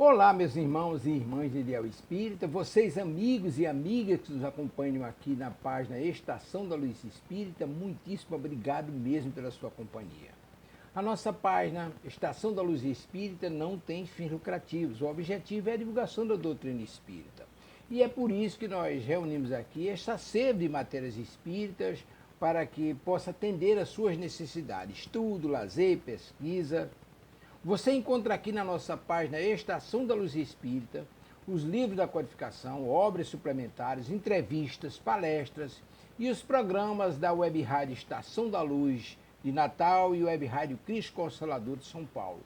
Olá, meus irmãos e irmãs de Ideal Espírita, vocês amigos e amigas que nos acompanham aqui na página Estação da Luz Espírita, muitíssimo obrigado mesmo pela sua companhia. A nossa página Estação da Luz Espírita não tem fins lucrativos, o objetivo é a divulgação da doutrina espírita. E é por isso que nós reunimos aqui esta sede de matérias espíritas para que possa atender às suas necessidades, estudo, lazer, pesquisa. Você encontra aqui na nossa página Estação da Luz Espírita os livros da codificação, obras suplementares, entrevistas, palestras e os programas da Web Rádio Estação da Luz de Natal e Web Rádio Cristo Consolador de São Paulo.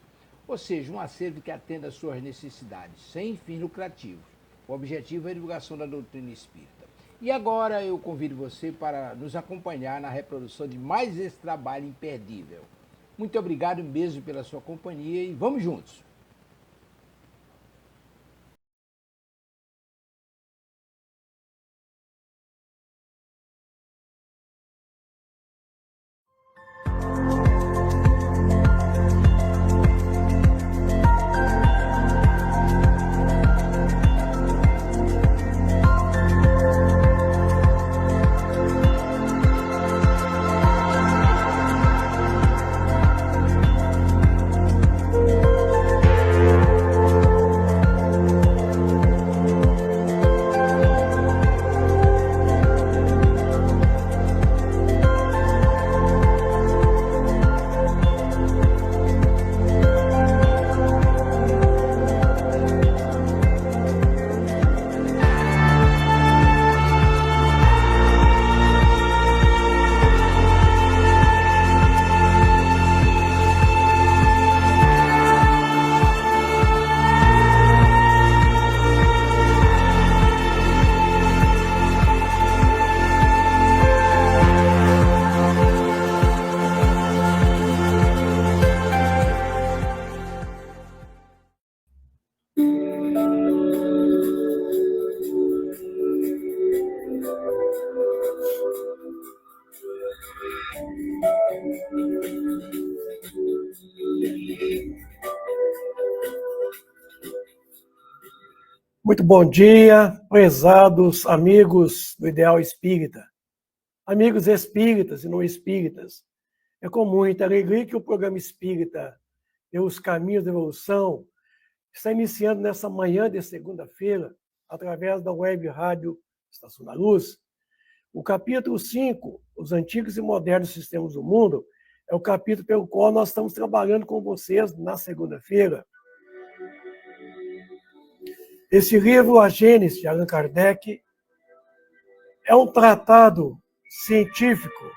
Ou seja, um acervo que atenda às suas necessidades, sem fins lucrativos. O objetivo é a divulgação da doutrina espírita. E agora eu convido você para nos acompanhar na reprodução de mais esse trabalho imperdível. Muito obrigado mesmo pela sua companhia e vamos juntos! Muito bom dia, prezados amigos do Ideal Espírita, amigos espíritas e não espíritas. É com muita alegria que o programa Espírita e os Caminhos da Evolução está iniciando nessa manhã de segunda-feira, através da Web Rádio Estação da Luz. O capítulo 5, Os Antigos e Modernos Sistemas do Mundo, é o capítulo pelo qual nós estamos trabalhando com vocês na segunda-feira. Esse livro, A Gênese, de Allan Kardec, é um tratado científico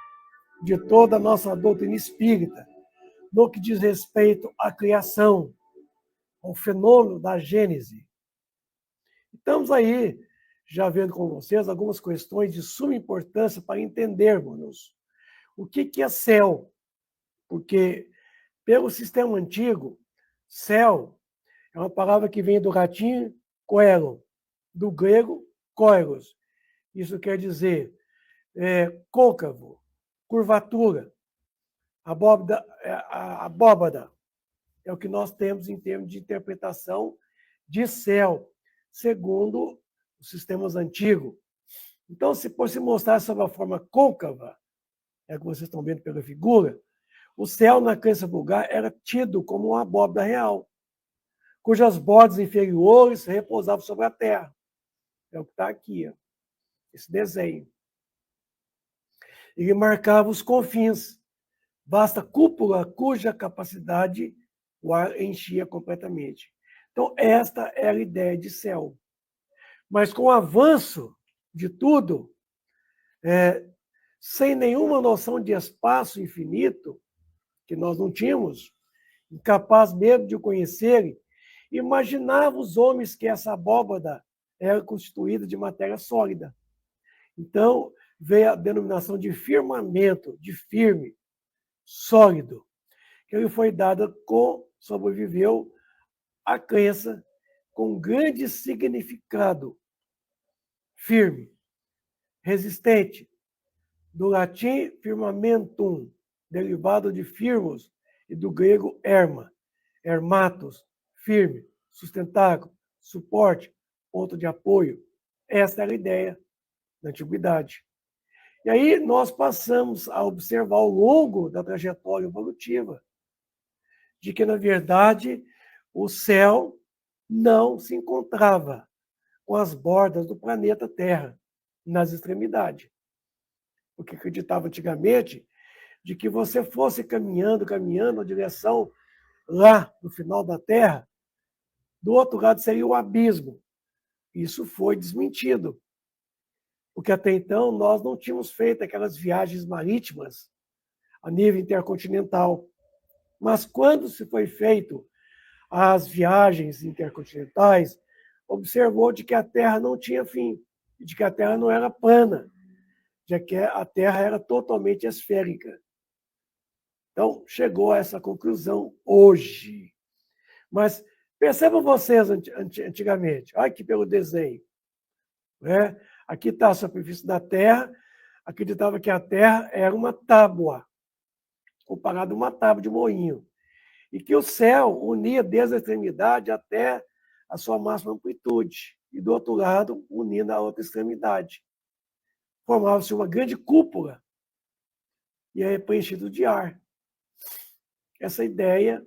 de toda a nossa doutrina espírita, no que diz respeito à criação, ao fenômeno da Gênese. Estamos aí, já vendo com vocês, algumas questões de suma importância para entendermos o que é céu. Porque, pelo sistema antigo, céu é uma palavra que vem do latim coelho, do grego koiros. Isso quer dizer côncavo, curvatura, abóbada. É o que nós temos em termos de interpretação de céu, segundo os sistemas antigos. Então, se fosse mostrar sob a forma côncava, é o que vocês estão vendo pela figura, o céu, na crença vulgar, era tido como uma abóbada real, cujas bordas inferiores repousavam sobre a terra. É o que está aqui, ó, esse desenho. Ele marcava os confins, vasta cúpula cuja capacidade o ar enchia completamente. Então, esta era a ideia de céu. Mas com o avanço de tudo, sem nenhuma noção de espaço infinito, que nós não tínhamos, incapaz mesmo de o conhecer, imaginava os homens que essa abóbada era constituída de matéria sólida. Então, veio a denominação de firmamento, de firme, sólido, que ele foi dada sobreviveu a crença com grande significado, firme, resistente, do latim firmamentum, derivado de firmus, e do grego erma, ermatos, firme, sustentáculo, suporte, ponto de apoio. Essa era a ideia da antiguidade. E aí nós passamos a observar ao longo da trajetória evolutiva de que, na verdade, o céu não se encontrava com as bordas do planeta Terra, nas extremidades. Porque acreditava antigamente de que você fosse caminhando na direção lá no final da Terra, do outro lado seria o abismo. Isso foi desmentido. Porque até então nós não tínhamos feito aquelas viagens marítimas a nível intercontinental. Mas quando se foi feito as viagens intercontinentais, observou de que a Terra não tinha fim, de que a Terra não era plana, de que a Terra era totalmente esférica. Então, chegou a essa conclusão hoje. Mas percebam vocês antigamente, olha aqui pelo desenho. Né? Aqui está a superfície da Terra, acreditava que a Terra era uma tábua, comparada a uma tábua de moinho, e que o céu unia desde a extremidade até a sua máxima amplitude, e do outro lado, unindo a outra extremidade. Formava-se uma grande cúpula, e é preenchido de ar. Essa ideia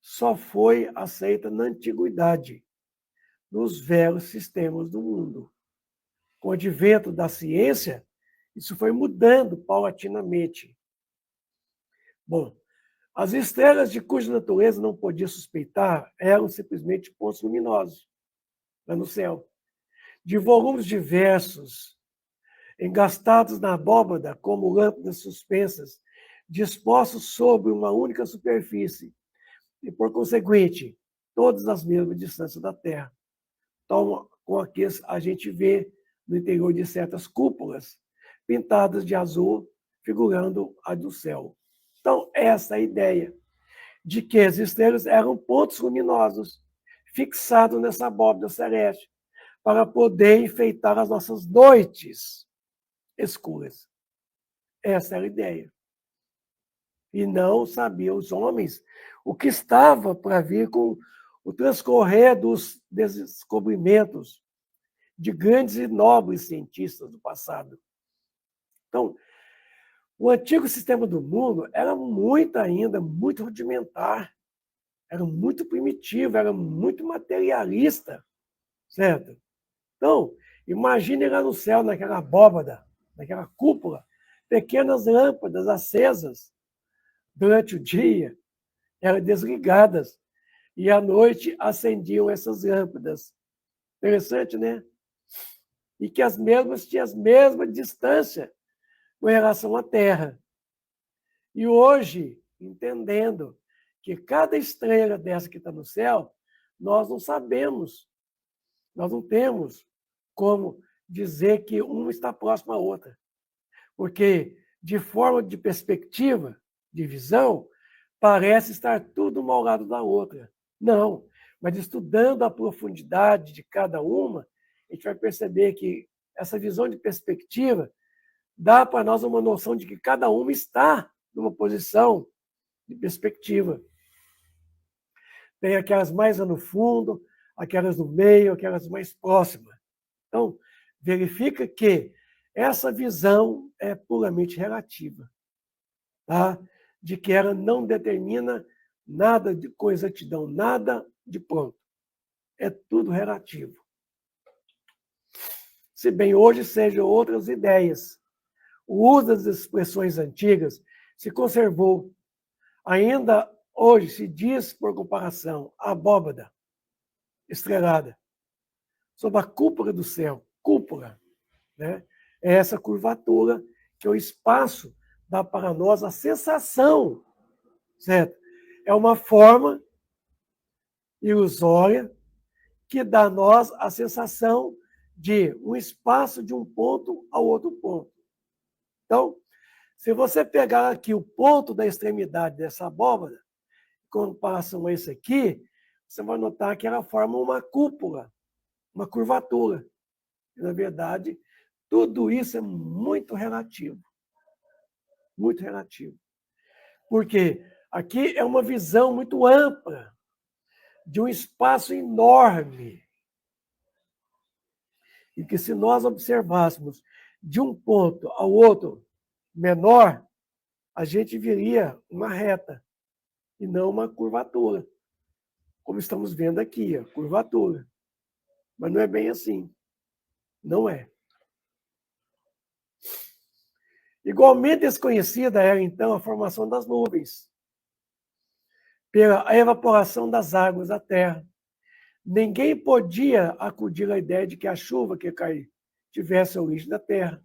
só foi aceita na antiguidade, nos velhos sistemas do mundo. Com o advento da ciência, isso foi mudando paulatinamente. Bom, as estrelas de cuja natureza não podia suspeitar eram simplesmente pontos luminosos lá no céu, de volumes diversos, engastados na abóbada como lâmpadas suspensas, dispostos sobre uma única superfície e, por conseguinte, todas as mesmas distâncias da Terra. Então, com aqueles a gente vê no interior de certas cúpulas pintadas de azul, figurando a do céu. Então, essa é a ideia de que as estrelas eram pontos luminosos fixados nessa abóbada celeste para poder enfeitar as nossas noites escuras. Essa era a ideia. E não sabiam os homens o que estava para vir com o transcorrer dos descobrimentos de grandes e nobres cientistas do passado. Então, o antigo sistema do mundo era muito rudimentar, era muito primitivo, era muito materialista, certo? Então, imagine lá no céu, naquela abóbada, naquela cúpula, pequenas lâmpadas acesas durante o dia, eram desligadas, e à noite acendiam essas lâmpadas. Interessante, né? E que as mesmas tinham a mesma distância com relação à Terra. E hoje, entendendo que cada estrela dessa que está no céu, nós não sabemos, nós não temos como dizer que uma está próxima à outra. Porque, de forma de perspectiva, de visão, parece estar tudo uma ao lado da outra. Não, mas estudando a profundidade de cada uma, a gente vai perceber que essa visão de perspectiva dá para nós uma noção de que cada uma está numa posição de perspectiva. Tem aquelas mais lá no fundo, aquelas no meio, aquelas mais próximas. Então, verifica que essa visão é puramente relativa, tá? De que ela não determina nada com exatidão, nada de pronto. É tudo relativo. Se bem hoje sejam outras ideias, o uso das expressões antigas se conservou. Ainda hoje se diz, por comparação, a abóbada estrelada, sob a cúpula do céu, cúpula, né? É essa curvatura que o espaço dá para nós a sensação, certo? É uma forma ilusória que dá a nós a sensação de um espaço de um ponto ao outro ponto. Então, se você pegar aqui o ponto da extremidade dessa abóbada, em comparação a esse aqui, você vai notar que ela forma uma cúpula, uma curvatura. E, na verdade, tudo isso é muito relativo. Muito relativo. Porque aqui é uma visão muito ampla de um espaço enorme. E que se nós observássemos de um ponto ao outro menor, a gente viria uma reta e não uma curvatura. Como estamos vendo aqui, a curvatura. Mas não é bem assim. Não é. Igualmente desconhecida era, então, a formação das nuvens, pela evaporação das águas da terra. Ninguém podia acudir à ideia de que a chuva que cai tivesse a origem da terra,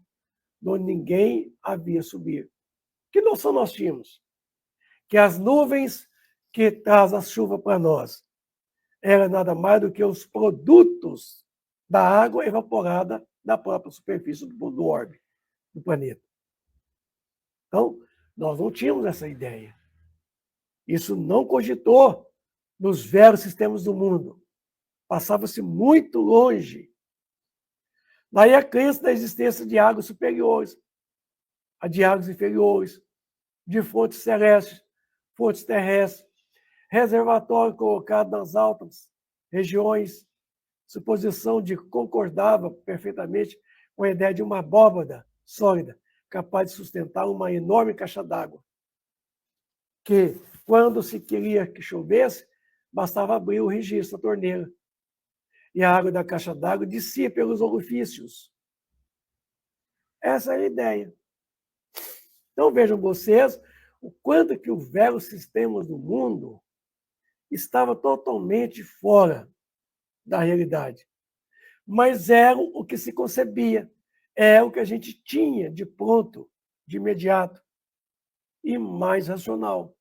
onde ninguém havia subir. Que noção nós tínhamos? Que as nuvens que traz a chuva para nós era nada mais do que os produtos da água evaporada da própria superfície do orbe, do planeta. Então, nós não tínhamos essa ideia. Isso não cogitou nos velhos sistemas do mundo. Passava-se muito longe. Daí a crença da existência de águas superiores, a de águas inferiores, de fontes celestes, fontes terrestres, reservatório colocado nas altas regiões, suposição de concordava perfeitamente com a ideia de uma abóbada sólida, capaz de sustentar uma enorme caixa d'água, que, quando se queria que chovesse, bastava abrir o registro, a torneira, e a água da caixa d'água descia pelos orifícios. Essa é a ideia. Então, vejam vocês o quanto que o velho sistema do mundo estava totalmente fora da realidade. Mas era o que se concebia, é o que a gente tinha de pronto, de imediato, e mais racional.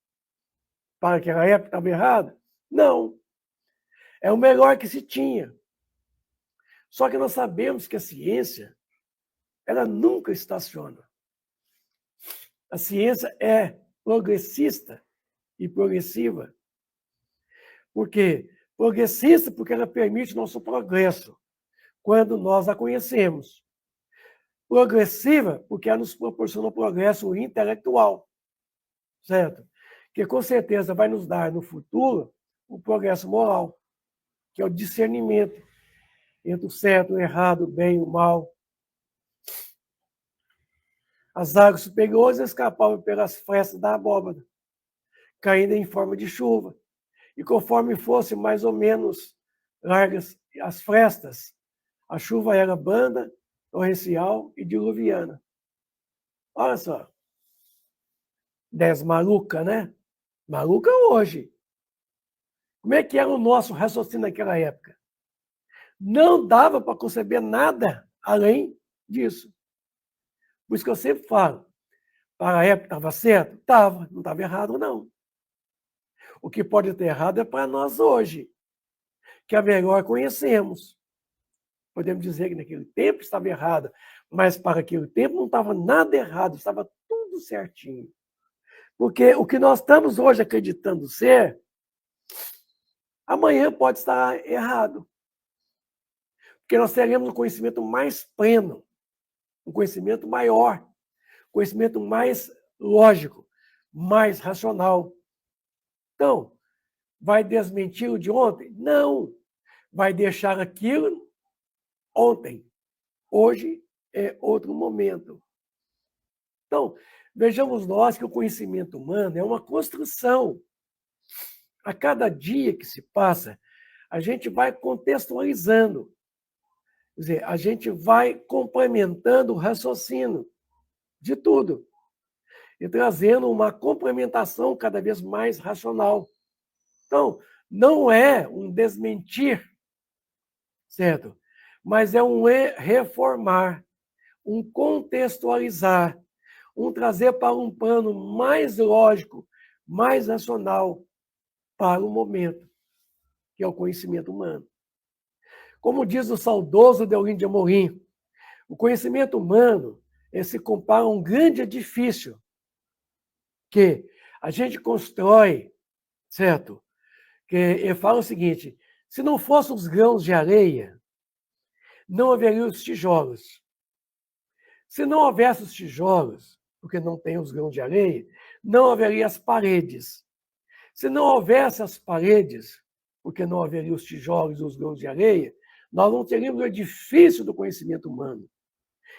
Para aquela época estava errado? Não. É o melhor que se tinha. Só que nós sabemos que a ciência, ela nunca estaciona. A ciência é progressista e progressiva. Por quê? Progressista porque ela permite nosso progresso, quando nós a conhecemos. Progressiva porque ela nos proporciona um progresso intelectual, certo? Que com certeza vai nos dar no futuro o progresso moral, que é o discernimento entre o certo, o errado, o bem e o mal. As águas superiores escapavam pelas frestas da abóbada, caindo em forma de chuva. E conforme fossem mais ou menos largas as frestas, a chuva era branda, torrencial e diluviana. Olha só. 10 maluca, né? Maluca hoje. Como é que era o nosso raciocínio naquela época? Não dava para conceber nada além disso. Por isso que eu sempre falo, para a época estava certo? Estava, não estava errado, não. O que pode ter errado é para nós hoje, que a melhor conhecemos. Podemos dizer que naquele tempo estava errado, mas para aquele tempo não estava nada errado, estava tudo certinho. Porque o que nós estamos hoje acreditando ser, amanhã pode estar errado. Porque nós teremos um conhecimento mais pleno, um conhecimento maior, um conhecimento mais lógico, mais racional. Então, vai desmentir o de ontem? Não. Vai deixar aquilo ontem. Hoje é outro momento. Então, vejamos nós que o conhecimento humano é uma construção. A cada dia que se passa, a gente vai contextualizando. Quer dizer, a gente vai complementando o raciocínio de tudo e trazendo uma complementação cada vez mais racional. Então, não é um desmentir, certo? Mas é um reformar, um contextualizar, um trazer para um plano mais lógico, mais racional para o momento, que é o conhecimento humano. Como diz o saudoso Deolinda de Amorim, o conhecimento humano se compara a um grande edifício que a gente constrói, certo? Que ele fala o seguinte, se não fossem os grãos de areia, não haveriam os tijolos. Se não houvesse os tijolos, porque não tem os grãos de areia, não haveria as paredes. Se não houvesse as paredes, porque não haveria os tijolos e os grãos de areia, nós não teríamos o edifício do conhecimento humano.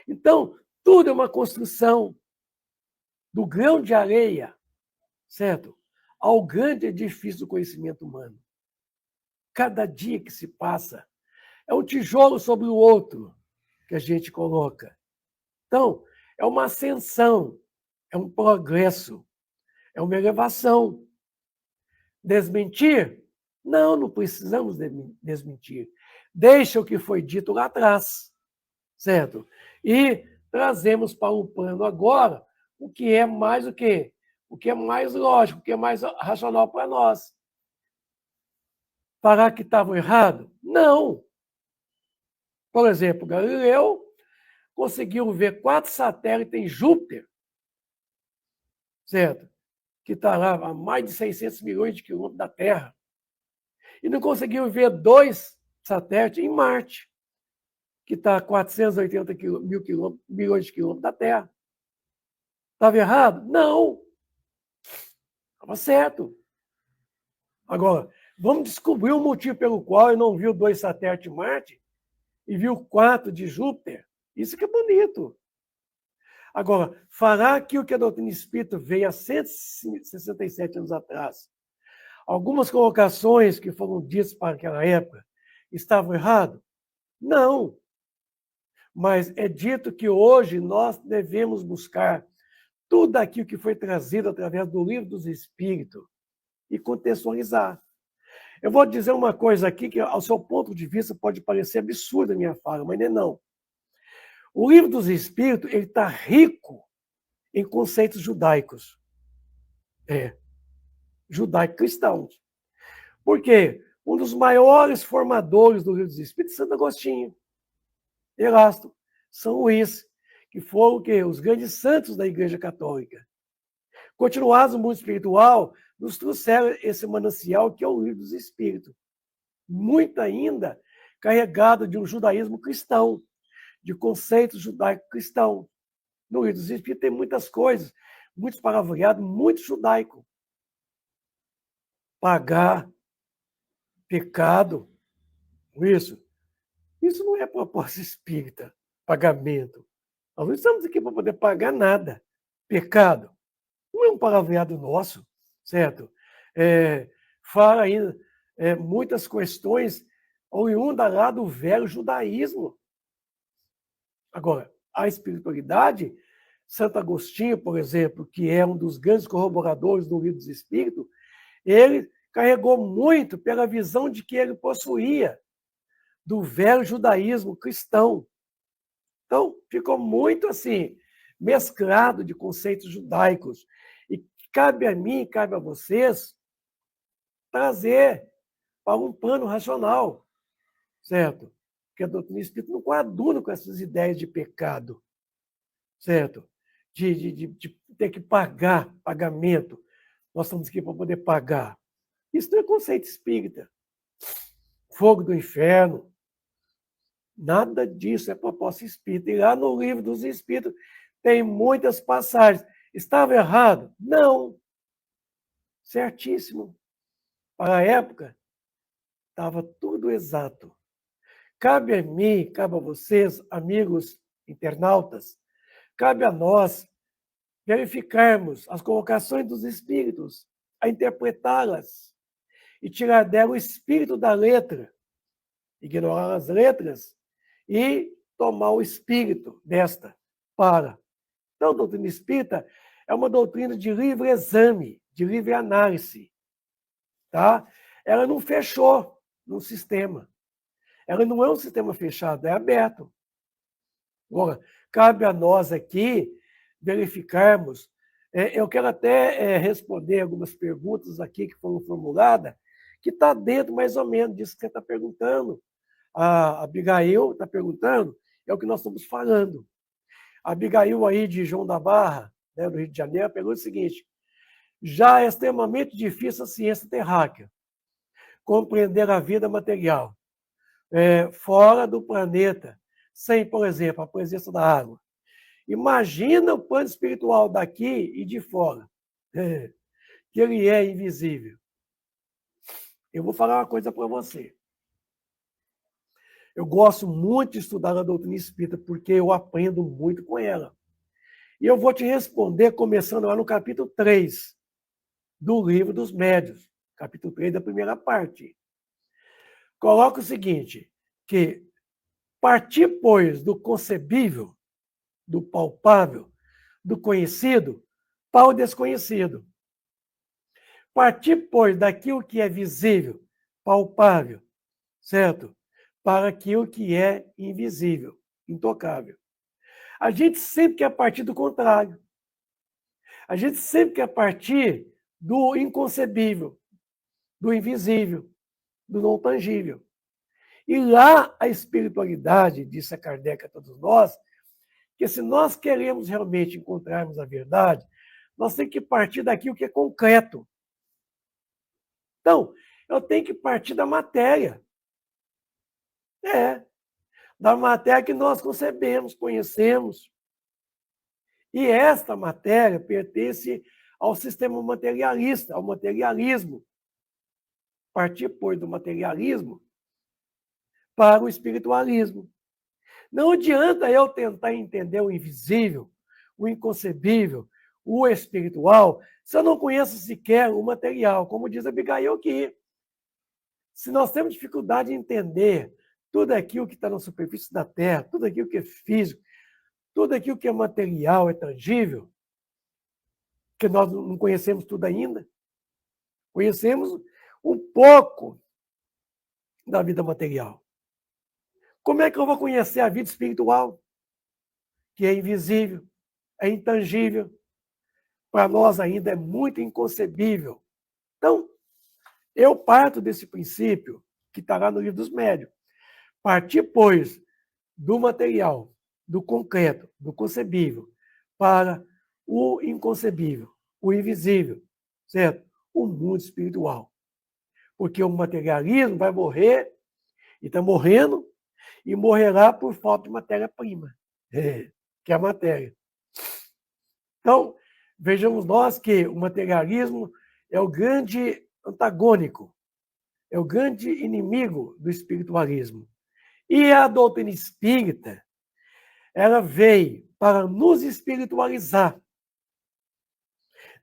Então, tudo é uma construção do grão de areia, certo? Ao grande edifício do conhecimento humano. Cada dia que se passa é um tijolo sobre o outro que a gente coloca. Então, é uma ascensão, é um progresso, é uma elevação. Desmentir? Não, não precisamos desmentir. Deixa o que foi dito lá atrás, certo? E trazemos para o plano agora o que é mais o quê? O que é mais lógico, o que é mais racional para nós. Falar que estava errado? Não. Por exemplo, Galileu conseguiu ver 4 satélites em Júpiter, certo? Que está lá a mais de 600 milhões de quilômetros da Terra. E não conseguiu ver 2 satélites em Marte, que está a 480 milhões de quilômetros da Terra. Estava errado? Não. Estava certo. Agora, vamos descobrir o motivo pelo qual ele não viu 2 satélites de Marte e viu 4 de Júpiter. Isso que é bonito. Agora, falar aquilo que a doutrina espírita veio há 167 anos atrás, algumas colocações que foram ditas para aquela época estavam erradas? Não. Mas é dito que hoje nós devemos buscar tudo aquilo que foi trazido através do Livro dos Espíritos e contextualizar. Eu vou dizer uma coisa aqui que, ao seu ponto de vista, pode parecer absurda a minha fala, mas não. O Livro dos Espíritos está rico em conceitos judaicos. Judaico-cristãos. Por quê? Um dos maiores formadores do Livro dos Espíritos, Santo Agostinho, Erasto, São Luís, que foram o quê? Os grandes santos da Igreja Católica. Continuados no mundo espiritual, nos trouxeram esse manancial que é o Livro dos Espíritos. Muito ainda carregado de um judaísmo cristão, de conceitos judaico-cristãos. No Livro dos Espíritos tem muitas coisas, muitos palavreados, muito judaico. Pagar, pecado, isso não é proposta espírita, pagamento. Nós não estamos aqui para poder pagar nada. Pecado não é um palavreado nosso, certo? Fala ainda muitas questões oriundas lá do velho judaísmo. Agora, a espiritualidade, Santo Agostinho, por exemplo, que é um dos grandes corroboradores do Livro dos Espíritos, ele carregou muito pela visão de que ele possuía do velho judaísmo cristão. Então, ficou muito assim, mesclado de conceitos judaicos. E cabe a mim, cabe a vocês, trazer para um plano racional, certo? Porque a doutrina espírita não coaduna com essas ideias de pecado, certo? De ter que pagar, pagamento. Nós estamos aqui para poder pagar. Isso não é conceito espírita. Fogo do inferno. Nada disso é proposta espírita. E lá no Livro dos Espíritos tem muitas passagens. Estava errado? Não. Certíssimo. Para a época, estava tudo exato. Cabe a mim, cabe a vocês, amigos internautas, cabe a nós verificarmos as colocações dos espíritos, a interpretá-las e tirar dela o espírito da letra, ignorar as letras e tomar o espírito desta para. Então, a doutrina espírita é uma doutrina de livre exame, de livre análise. Tá? Ela não fechou no sistema. Ela não é um sistema fechado, é aberto. Agora, cabe a nós aqui verificarmos. Eu quero até responder algumas perguntas aqui que foram formuladas, que está dentro mais ou menos disso que você está perguntando. A Abigail está perguntando, é o que nós estamos falando. A Abigail aí de João da Barra, né, do Rio de Janeiro, pergunta o seguinte: já é extremamente difícil a ciência terráquea compreender a vida material fora do planeta, sem, por exemplo, a presença da água. Imagina o plano espiritual daqui e de fora, que ele é invisível. Eu vou falar uma coisa para você. Eu gosto muito de estudar a doutrina espírita, porque eu aprendo muito com ela. E eu vou te responder começando lá no capítulo 3 do Livro dos Médiuns, capítulo 3 da primeira parte. Coloca o seguinte, que partir, pois, do concebível, do palpável, do conhecido, para o desconhecido. Partir, pois, daquilo que é visível, palpável, certo? Para aquilo que é invisível, intocável. A gente sempre quer partir do contrário. A gente sempre quer partir do inconcebível, do invisível, do não tangível. E lá a espiritualidade, disse a Kardec a todos nós, que se nós queremos realmente encontrarmos a verdade, nós temos que partir daquilo que é concreto. Então, eu tenho que partir da matéria. Da matéria que nós concebemos, conhecemos. E esta matéria pertence ao sistema materialista, ao materialismo. Partir, pois, do materialismo para o espiritualismo. Não adianta eu tentar entender o invisível, o inconcebível, o espiritual, se eu não conheço sequer o material, como diz Abigail aqui. Se nós temos dificuldade em entender tudo aquilo que está na superfície da Terra, tudo aquilo que é físico, tudo aquilo que é material, é tangível, que nós não conhecemos tudo ainda, conhecemos um pouco da vida material. Como é que eu vou conhecer a vida espiritual, que é invisível, é intangível? Para nós ainda é muito inconcebível. Então, eu parto desse princípio que está lá no Livro dos Médiuns. Partir, pois, do material, do concreto, do concebível, para o inconcebível, o invisível, certo? O mundo espiritual. Porque o materialismo vai morrer, e está morrendo, e morrerá por falta de matéria-prima, que é a matéria. Então, vejamos nós que o materialismo é o grande antagônico, é o grande inimigo do espiritualismo. E a doutrina espírita, ela veio para nos espiritualizar.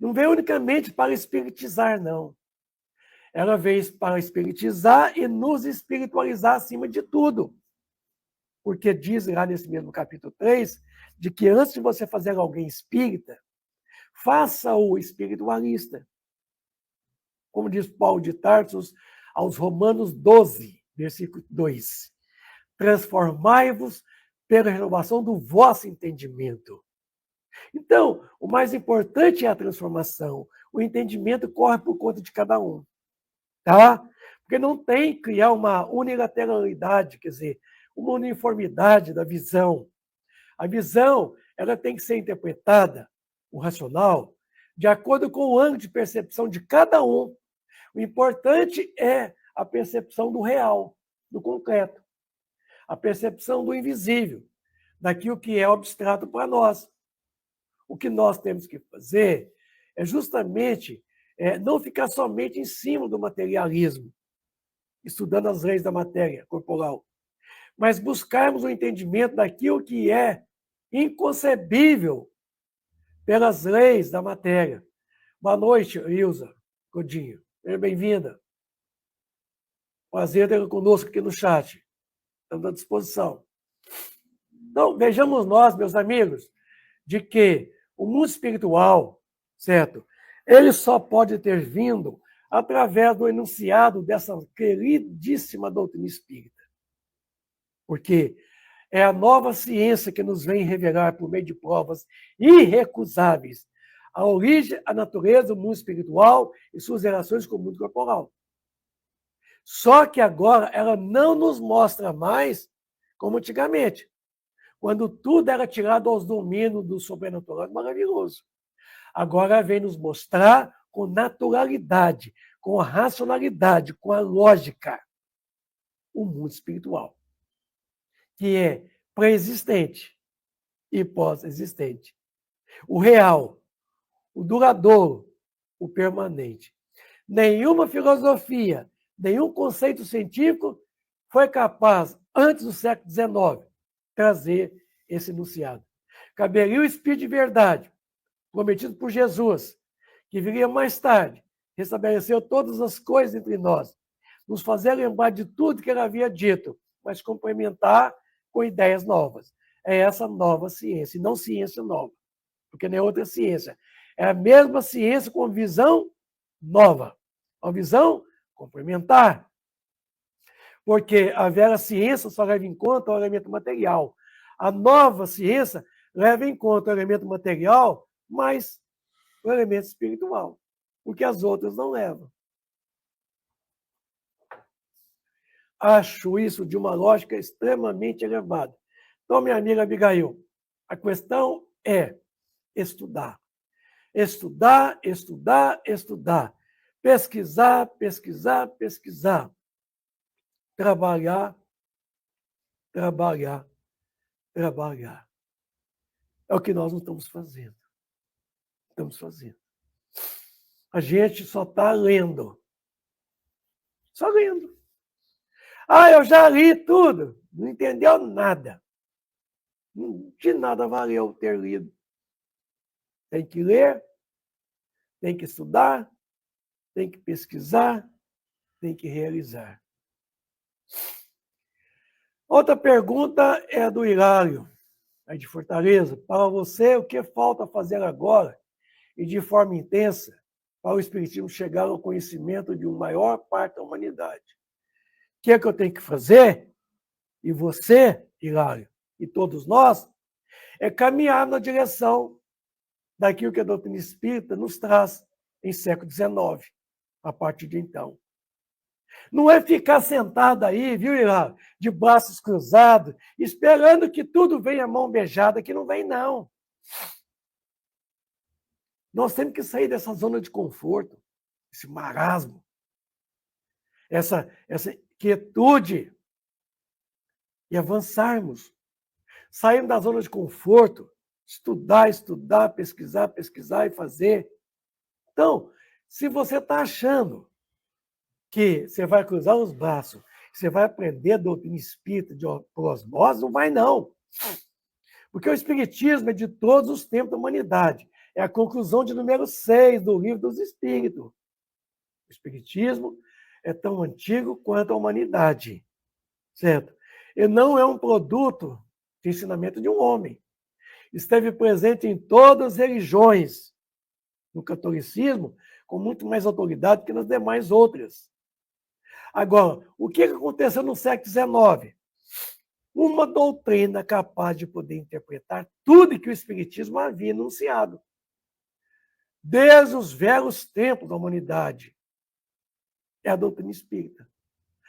Não veio unicamente para espiritizar, não. Ela veio para espiritizar e nos espiritualizar acima de tudo. Porque diz lá nesse mesmo capítulo 3, de que antes de você fazer alguém espírita, faça-o espiritualista. Como diz Paulo de Tarso aos Romanos 12, versículo 2. Transformai-vos pela renovação do vosso entendimento. Então, o mais importante é a transformação. O entendimento corre por conta de cada um. Tá? Porque não tem que criar uma unilateralidade, quer dizer, uma uniformidade da visão. A visão, ela tem que ser interpretada, o racional, de acordo com o ângulo de percepção de cada um. O importante é a percepção do real, do concreto. A percepção do invisível, daquilo que é abstrato para nós. O que nós temos que fazer é justamente não ficar somente em cima do materialismo, estudando as leis da matéria corporal, mas buscarmos o entendimento daquilo que é inconcebível pelas leis da matéria. Boa noite, Ilza Godinho. Seja bem-vinda. Prazer tê-la conosco aqui no chat. Estamos à disposição. Então, vejamos nós, meus amigos, de que o mundo espiritual, certo? Ele só pode ter vindo através do enunciado dessa queridíssima doutrina espírita. Porque é a nova ciência que nos vem revelar por meio de provas irrecusáveis a origem, a natureza do mundo espiritual e suas relações com o mundo corporal. Só que agora ela não nos mostra mais como antigamente, quando tudo era tirado aos domínios do sobrenatural maravilhoso. Agora vem nos mostrar com naturalidade, com a racionalidade, com a lógica, o mundo espiritual, que é pré-existente e pós-existente. O real, o duradouro, o permanente. Nenhuma filosofia, Nenhum conceito científico foi capaz, antes do século XIX, trazer esse enunciado. Caberia o Espírito de verdade, prometido por Jesus, que viria mais tarde, restabeleceu todas as coisas entre nós, nos fazer lembrar de tudo que ele havia dito, mas complementar com ideias novas. É essa nova ciência, e não ciência nova, porque não é outra ciência. É a mesma ciência com visão nova, uma visão complementar. Porque a velha ciência só leva em conta o elemento material. A nova ciência leva em conta o elemento material, mas o elemento espiritual, porque as outras não levam. Acho isso de uma lógica extremamente elevada. Então, minha amiga Abigail, a questão é estudar. Estudar, estudar, estudar. Pesquisar, pesquisar, pesquisar. Trabalhar, trabalhar, trabalhar. É o que nós não estamos fazendo. Estamos fazendo. A gente só está lendo. Só lendo. Ah, eu já li tudo. Não entendeu nada. De nada valeu ter lido. Tem que ler, tem que estudar, tem que pesquisar, tem que realizar. Outra pergunta é do Hilário, aí de Fortaleza. Para você, o que falta fazer agora e de forma intensa para o Espiritismo chegar ao conhecimento de uma maior parte da humanidade? O que é que eu tenho que fazer? E você, Hilário, e todos nós, é caminhar na direção daquilo que a doutrina espírita nos traz em século XIX, a partir de então. Não é ficar sentado aí, viu, Hilário, de braços cruzados, esperando que tudo venha mão beijada, que não vem, não. Nós temos que sair dessa zona de conforto, esse marasmo, essa quietude, e avançarmos. Sairmos da zona de conforto, estudar, estudar, pesquisar, pesquisar e fazer. Então, se você está achando que você vai cruzar os braços, você vai aprender a doutrina espírita por osmose, não vai, não. Porque o Espiritismo é de todos os tempos da humanidade. É a conclusão de número 6 do Livro dos Espíritos. O Espiritismo é tão antigo quanto a humanidade, certo? E não é um produto de ensinamento de um homem. Esteve presente em todas as religiões, no catolicismo, com muito mais autoridade que nas demais outras. Agora, o que aconteceu no século XIX? Uma doutrina capaz de poder interpretar tudo que o Espiritismo havia enunciado. Desde os velhos tempos da humanidade. É a doutrina espírita.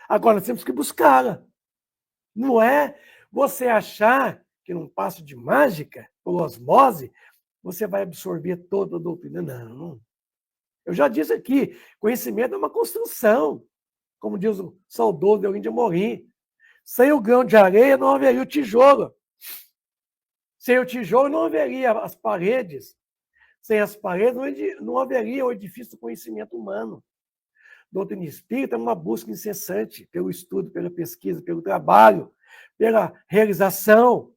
Agora, nós temos que buscá-la. Não é você achar que num passo de mágica, por osmose, você vai absorver toda a doutrina. Não. Eu já disse aqui, conhecimento é uma construção. Como diz o saudoso Deolinho de Amorim. Sem o grão de areia não haveria o tijolo. Sem o tijolo não haveria as paredes. Sem as paredes não haveria o edifício do conhecimento humano. Doutrina espírita é uma busca incessante pelo estudo, pela pesquisa, pelo trabalho, pela realização.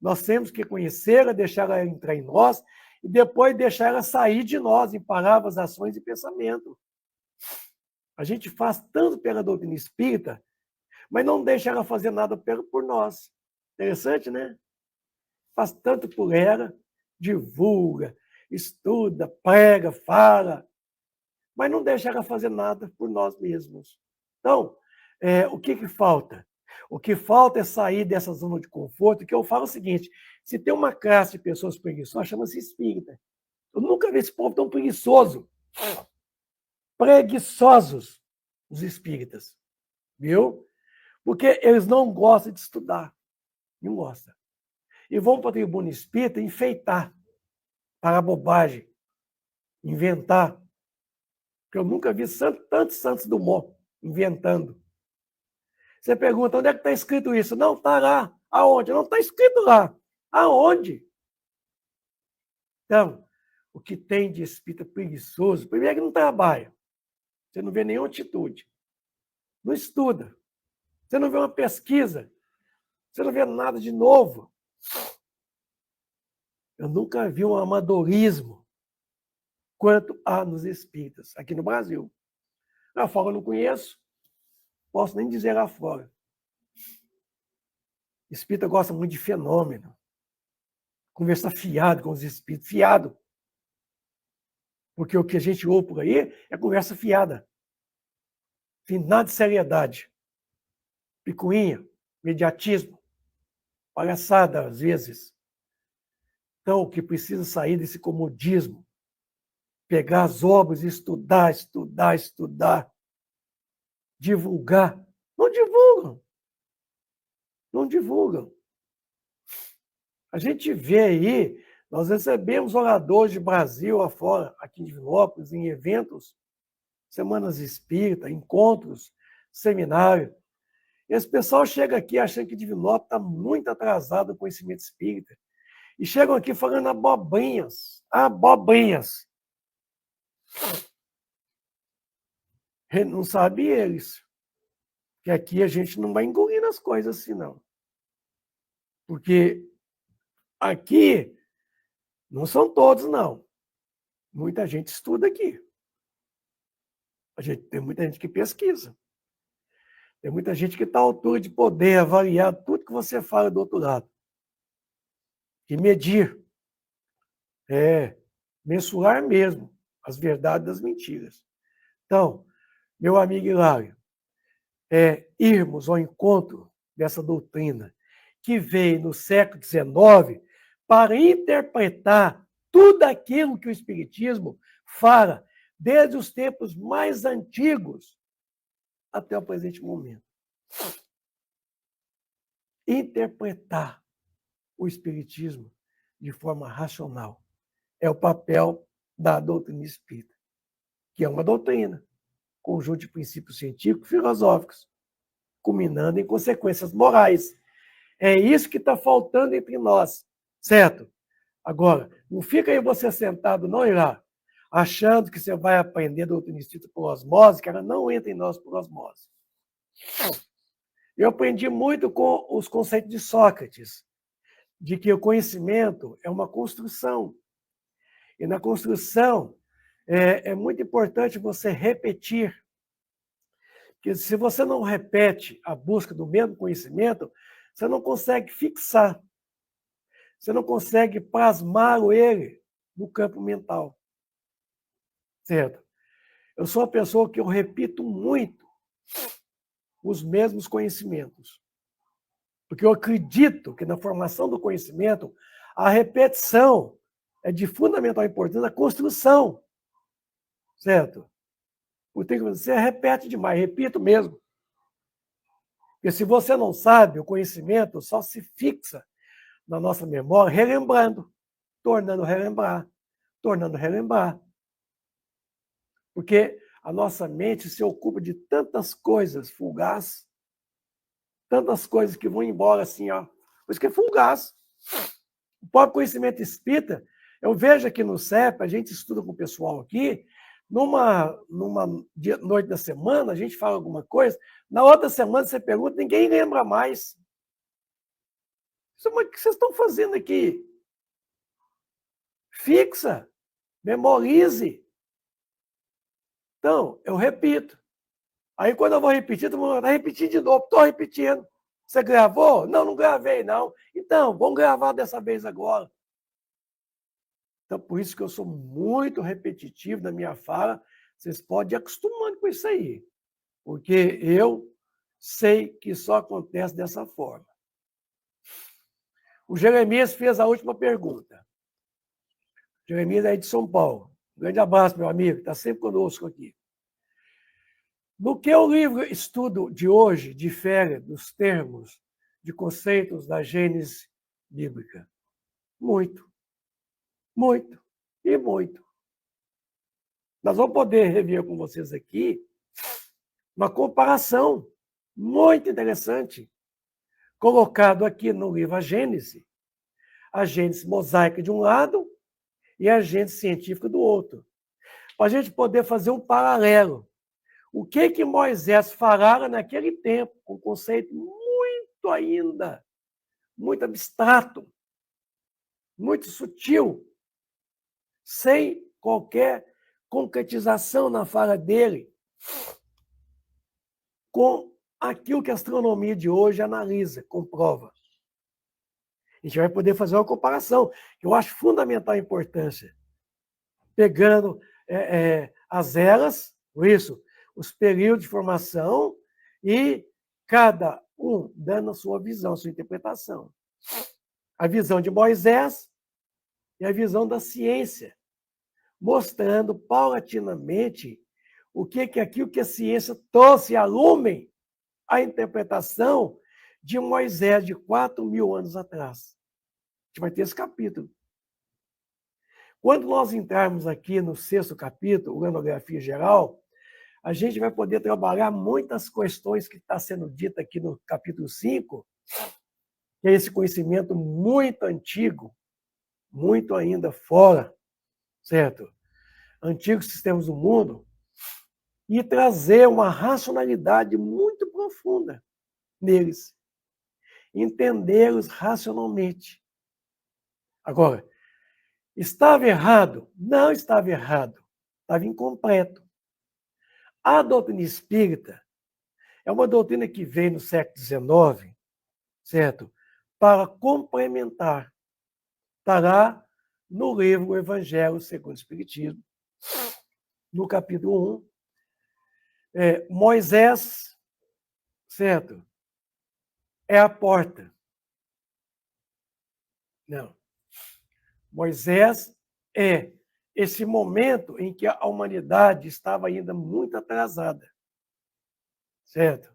Nós temos que conhecê-la, deixar-la entrar em nós e depois deixar ela sair de nós em palavras, ações e pensamento. A gente faz tanto pela doutrina espírita, mas não deixa ela fazer nada por nós. Interessante, né? Faz tanto por ela, divulga, estuda, prega, fala, mas não deixa ela fazer nada por nós mesmos. Então, o que falta? O que falta é sair dessa zona de conforto, que eu falo o seguinte, se tem uma classe de pessoas preguiçosas, chama-se espírita. Eu nunca vi esse povo tão preguiçoso. Preguiçosos, os espíritas. Viu? Porque eles não gostam de estudar. Não gostam. E vão para a tribuna espírita enfeitar, para bobagem, inventar. Porque eu nunca vi tantos Santos Dumont inventando. Você pergunta, onde é que está escrito isso? Não, está lá. Aonde? Não está escrito lá. Aonde? Então, o que tem de espírita preguiçoso, primeiro que não trabalha. Você não vê nenhuma atitude. Não estuda. Você não vê uma pesquisa. Você não vê nada de novo. Eu nunca vi um amadorismo quanto há nos espíritas, aqui no Brasil. Lá fora eu não conheço, posso nem dizer lá fora. Espírita gosta muito de fenômeno. Conversar fiado com os espíritos, fiado. Porque o que a gente ouve por aí é conversa fiada. Tem nada de seriedade. Picuinha, mediatismo, palhaçada às vezes. Então, o que precisa sair desse comodismo, pegar as obras e estudar, estudar, estudar, divulgar. Não divulgam. Não divulgam. A gente vê aí, nós recebemos oradores de Brasil afora, aqui em Divinópolis, em eventos, semanas espírita, encontros, seminário. Esse pessoal chega aqui achando que Divinópolis está muito atrasado no conhecimento espírita. E chegam aqui falando abobrinhas. Abobrinhas. Não sabe eles. Que aqui a gente não vai engolindo as coisas assim, não. Porque aqui não são todos, não. Muita gente estuda aqui. Tem muita gente que pesquisa. Tem muita gente que está à altura de poder avaliar tudo que você fala do outro lado. E medir. Mensurar mesmo as verdades das mentiras. Então, meu amigo Hilário, irmos ao encontro dessa doutrina que veio no século XIX para interpretar tudo aquilo que o Espiritismo fala desde os tempos mais antigos até o presente momento. Interpretar o Espiritismo de forma racional é o papel da doutrina espírita, que é uma doutrina, conjunto de princípios científicos e filosóficos, culminando em consequências morais. É isso que está faltando entre nós, certo? Agora, não fica aí você sentado, não irá, achando que você vai aprender doutrina espírita por osmose, que ela não entra em nós por osmose. Eu aprendi muito com os conceitos de Sócrates, de que o conhecimento é uma construção. E na construção é muito importante você repetir. Porque se você não repete a busca do mesmo conhecimento, você não consegue fixar. Você não consegue plasmar ele no campo mental. Certo? Eu sou uma pessoa que eu repito muito os mesmos conhecimentos. Porque eu acredito que na formação do conhecimento, a repetição é de fundamental importância na construção. Certo? Porque você repete demais, repito mesmo. Porque se você não sabe, o conhecimento só se fixa na nossa memória relembrando, tornando relembrar, tornando relembrar. Porque a nossa mente se ocupa de tantas coisas fugaz, tantas coisas que vão embora assim, ó. Por isso que é fugaz. O próprio conhecimento espírita, eu vejo aqui no CEP, a gente estuda com o pessoal aqui, numa noite da semana, a gente fala alguma coisa, na outra semana você pergunta, ninguém lembra mais. O que vocês estão fazendo aqui? Fixa, memorize. Então, eu repito. Aí, quando eu vou repetir, todo mundo vai repetir de novo. Estou repetindo. Você gravou? Não, não gravei, não. Então, vamos gravar dessa vez agora. Então, por isso que eu sou muito repetitivo na minha fala. Vocês podem ir acostumando com isso aí. Porque eu sei que só acontece dessa forma. O Jeremias fez a última pergunta. Jeremias é de São Paulo. Um grande abraço, meu amigo, está sempre conosco aqui. No que o livro Estudo de hoje difere dos termos de conceitos da Gênese bíblica? Muito. Muito. E muito. Nós vamos poder rever com vocês aqui uma comparação muito interessante, colocado aqui no livro A Gênese mosaica de um lado e a Gênese científica do outro, para a gente poder fazer um paralelo. o que Moisés fará naquele tempo, com um conceito muito abstrato, muito sutil, sem qualquer concretização na fala dele, com aquilo que a astronomia de hoje analisa, comprova. A gente vai poder fazer uma comparação, que eu acho fundamental a importância. Pegando as eras, os períodos de formação, e cada um dando a sua visão, a sua interpretação. A visão de Moisés e a visão da ciência, mostrando paulatinamente o que é aquilo que a ciência trouxe a lume, a interpretação de Moisés de 4.000 anos atrás. A gente vai ter esse capítulo. Quando nós entrarmos aqui no 6º capítulo, Organografia Geral, a gente vai poder trabalhar muitas questões que está sendo dita aqui no capítulo 5, que é esse conhecimento muito antigo, muito ainda fora, certo? Antigos sistemas do mundo, e trazer uma racionalidade muito profunda neles. Entendê-los racionalmente. Agora, estava errado? Não estava errado. Estava incompleto. A doutrina espírita é uma doutrina que veio no século XIX, certo? Para complementar. Está lá no livro Evangelho segundo o Espiritismo, no capítulo 1. Moisés, certo? É a porta. Não. Moisés é esse momento em que a humanidade estava ainda muito atrasada. Certo?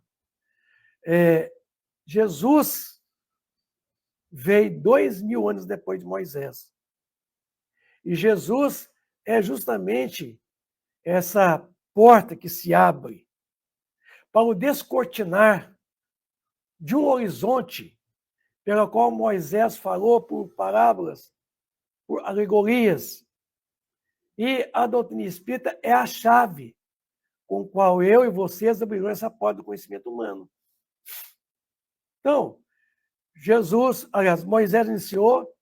Jesus veio 2.000 anos depois de Moisés. E Jesus é justamente essa porta que se abre para o descortinar de um horizonte pela qual Moisés falou por parábolas, por alegorias. E a doutrina espírita é a chave com a qual eu e vocês abrirão essa porta do conhecimento humano. Então, Moisés iniciou,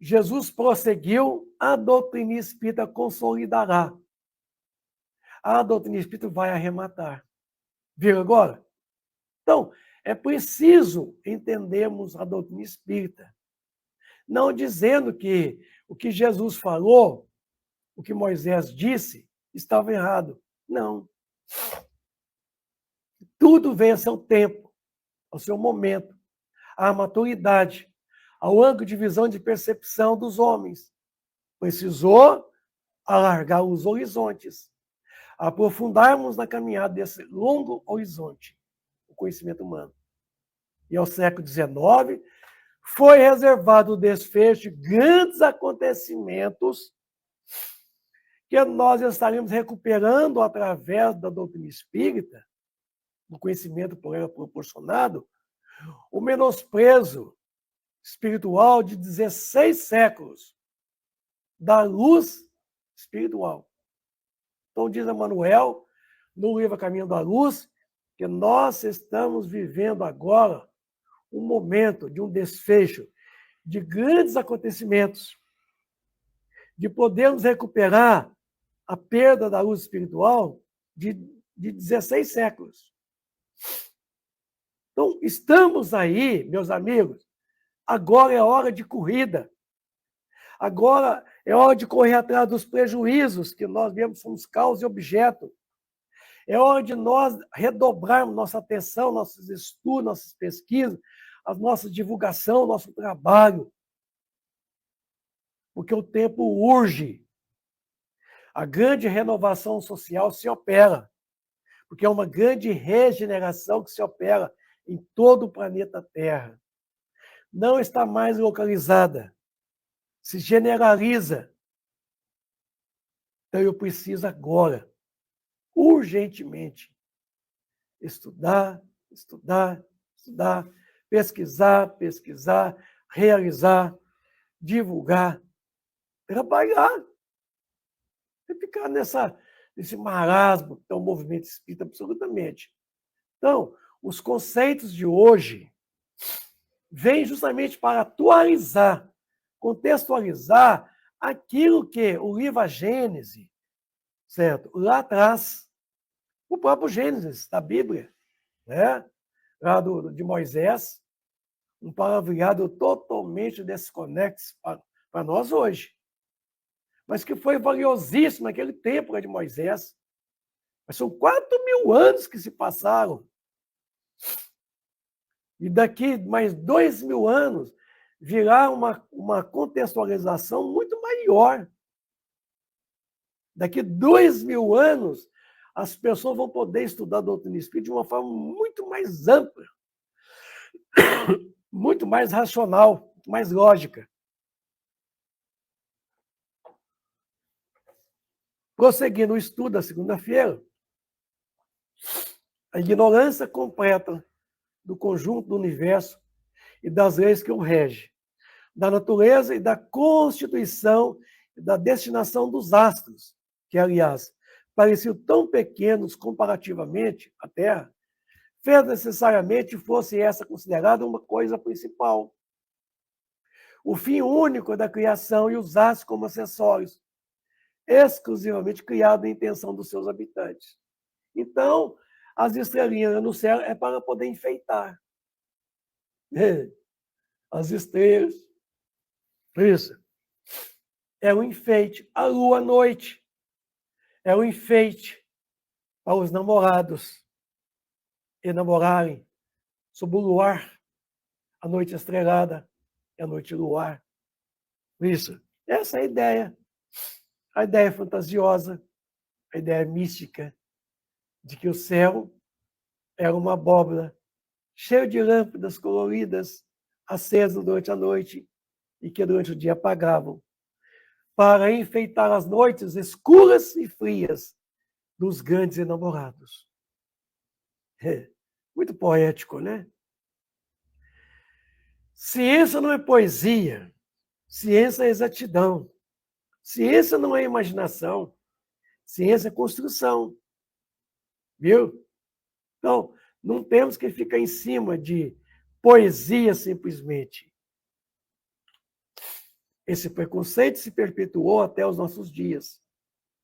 Jesus prosseguiu, a doutrina espírita consolidará. A doutrina espírita vai arrematar. Viram agora? Então, é preciso entendermos a doutrina espírita. Não dizendo que o que Jesus falou, o que Moisés disse, estava errado. Não. Tudo vem a seu tempo, ao seu momento, à maturidade, ao ângulo de visão de percepção dos homens. Precisou alargar os horizontes, aprofundarmos na caminhada desse longo horizonte, o conhecimento humano. E ao século XIX foi reservado o desfecho de grandes acontecimentos que nós estaremos recuperando através da doutrina espírita, do conhecimento por ela proporcionado, o menosprezo espiritual de 16 séculos da luz espiritual. Então, diz Emmanuel, no livro Caminho da Luz, que nós estamos vivendo agora um momento de um desfecho de grandes acontecimentos, de podermos recuperar a perda da luz espiritual de 16 séculos. Então, estamos aí, meus amigos, agora é hora de corrida. Agora é hora de correr atrás dos prejuízos que nós mesmos somos causa e objeto. É hora de nós redobrarmos nossa atenção, nossos estudos, nossas pesquisas, a nossa divulgação, nosso trabalho. Porque o tempo urge. A grande renovação social se opera. Porque é uma grande regeneração que se opera em todo o planeta Terra. Não está mais localizada. Se generaliza. Então eu preciso agora, urgentemente, estudar, pesquisar, realizar, divulgar, trabalhar. E ficar desse marasmo que é o movimento espírita, absolutamente. Então, os conceitos de hoje vêm justamente para atualizar, contextualizar aquilo que o livro A Gênese, certo? Lá atrás, o próprio Gênesis da Bíblia, né? Lá de Moisés, um palavreado totalmente desconexo para nós hoje, mas que foi valiosíssimo naquele tempo lá de Moisés. Mas são 4.000 anos que se passaram. E daqui mais 2.000 anos virá uma contextualização muito maior. Daqui 2.000 anos, as pessoas vão poder estudar a doutrina espírita de uma forma muito mais ampla, muito mais racional, mais lógica. Prosseguindo o estudo da segunda-feira, a ignorância completa do conjunto do universo e das leis que o rege, da natureza e da constituição e da destinação dos astros, que, aliás, pareciam tão pequenos comparativamente à Terra, fez necessariamente fosse essa considerada uma coisa principal. O fim único da criação e os astros como acessórios, exclusivamente criado em intenção dos seus habitantes. Então, as estrelinhas no céu é para poder enfeitar. As estrelas. Isso. É um enfeite. A lua à noite é um enfeite para os namorados enamorarem sob o luar. A noite estrelada é a noite luar. Isso. Essa é a ideia. A ideia fantasiosa, a ideia mística de que o céu era uma abóbora cheia de lâmpadas coloridas acesas durante a noite e que durante o dia apagavam, para enfeitar as noites escuras e frias dos grandes enamorados. Muito poético, né? Ciência não é poesia, ciência é exatidão. Ciência não é imaginação, ciência é construção. Viu? Então, não temos que ficar em cima de poesia simplesmente. Esse preconceito se perpetuou até os nossos dias.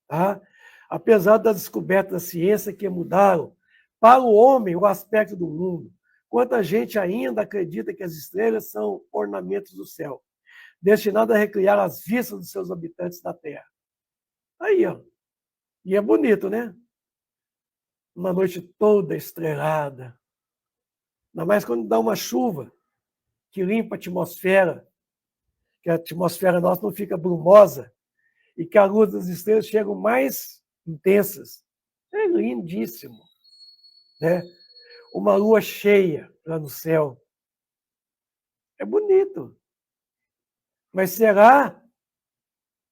Tá? Apesar das descobertas da ciência que mudaram para o homem o aspecto do mundo, quanta gente ainda acredita que as estrelas são ornamentos do céu, destinados a recriar as vistas dos seus habitantes da Terra. Aí, ó. E é bonito, né? Uma noite toda estrelada. Ainda mais quando dá uma chuva que limpa a atmosfera, que a atmosfera nossa não fica brumosa e que a luz das estrelas chegam mais intensas. É lindíssimo, né? Uma lua cheia lá no céu. É bonito. Mas será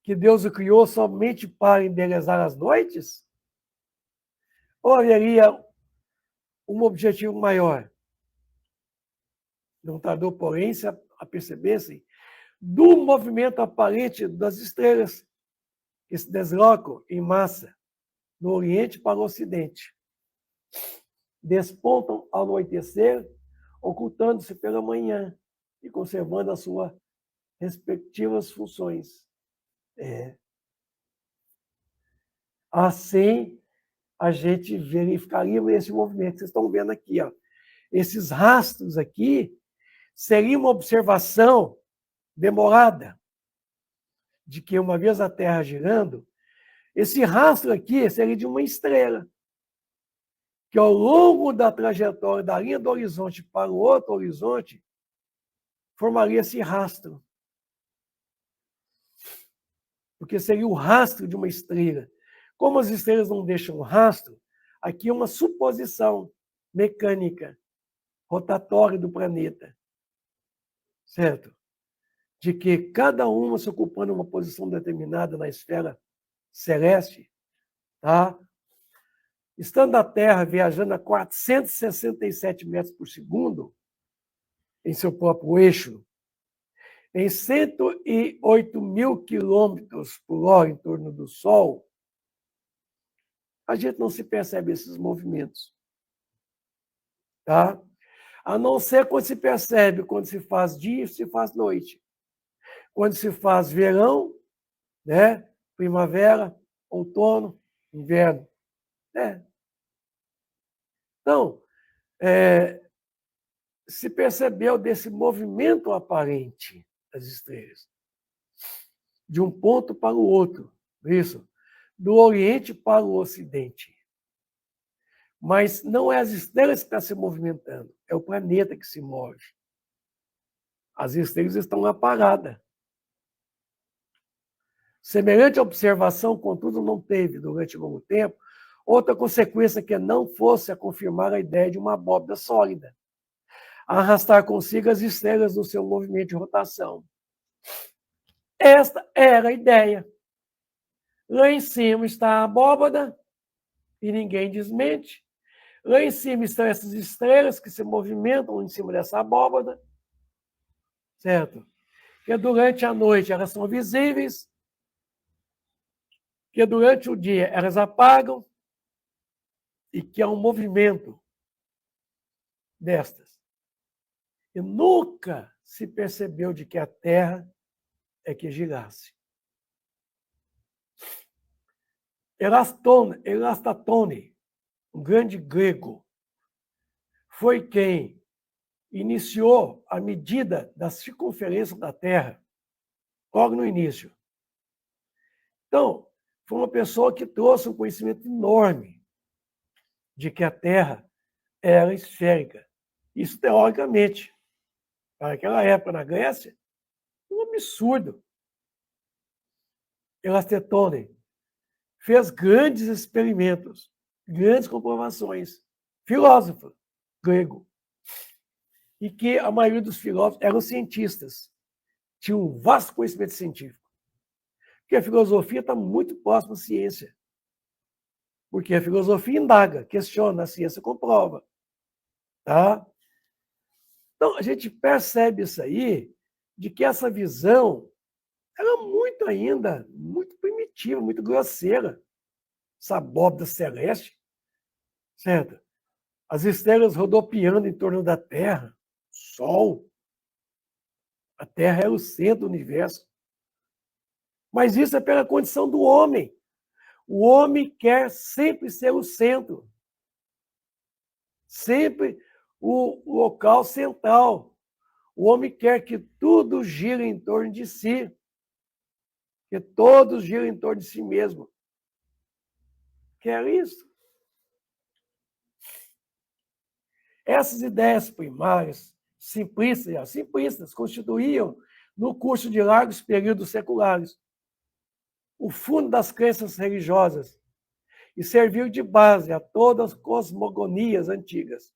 que Deus o criou somente para embelezar as noites? Ou haveria um objetivo maior? Não tardou, porém, a perceber-se do movimento aparente das estrelas que se deslocam em massa do Oriente para o Ocidente. Despontam ao anoitecer, ocultando-se pela manhã e conservando as suas respectivas funções. Assim, a gente verificaria esse movimento que vocês estão vendo aqui. Ó. Esses rastros aqui seria uma observação demorada de que, uma vez a Terra girando, esse rastro aqui seria de uma estrela, que ao longo da trajetória da linha do horizonte para o outro horizonte, formaria esse rastro. Porque seria o rastro de uma estrela. Como as estrelas não deixam rastro, aqui é uma suposição mecânica, rotatória do planeta. Certo? De que cada uma se ocupando uma posição determinada na esfera celeste, tá? Estando a Terra viajando a 467 metros por segundo, em seu próprio eixo, em 108 mil quilômetros por hora em torno do Sol, a gente não se percebe esses movimentos. Tá? A não ser quando se percebe, quando se faz dia, se faz noite. Quando se faz verão, né? Primavera, outono, inverno. Né? Então, se percebeu desse movimento aparente das estrelas, de um ponto para o outro, isso, do Oriente para o Ocidente. Mas não é as estrelas que estão se movimentando, é o planeta que se move. As estrelas estão lá paradas. Semelhante observação, contudo, não teve, durante longo tempo, outra consequência que não fosse a confirmar a ideia de uma abóbora sólida, arrastar consigo as estrelas no seu movimento de rotação. Esta era a ideia. Lá em cima está a abóbada, e ninguém desmente. Lá em cima estão essas estrelas que se movimentam em cima dessa abóbada, certo? Que durante a noite elas são visíveis, que durante o dia elas apagam, e que há um movimento destas. E nunca se percebeu de que a Terra é que girasse. Erastatone, um grande grego, foi quem iniciou a medida da circunferência da Terra, logo no início. Então, foi uma pessoa que trouxe um conhecimento enorme de que a Terra era esférica. Isso, teoricamente, para aquela época na Grécia, um absurdo. Erastatone fez grandes experimentos, grandes comprovações. Filósofo grego. E que a maioria dos filósofos eram cientistas. Tinham um vasto conhecimento científico. Porque a filosofia está muito próxima à ciência. Porque a filosofia indaga, questiona, a ciência comprova. Tá? Então, a gente percebe isso aí, de que essa visão era muito ainda, muito primitiva, muito grosseira. Essa abóbora celeste, certo? As estrelas rodopiando em torno da Terra, Sol. A Terra é o centro do universo. Mas isso é pela condição do homem. O homem quer sempre ser o centro. Sempre o local central. O homem quer que tudo gire em torno de si. Que todos girem em torno de si mesmo. Quer isso? Essas ideias primárias, simplistas, constituíam, no curso de largos períodos seculares, o fundo das crenças religiosas e serviu de base a todas as cosmogonias antigas,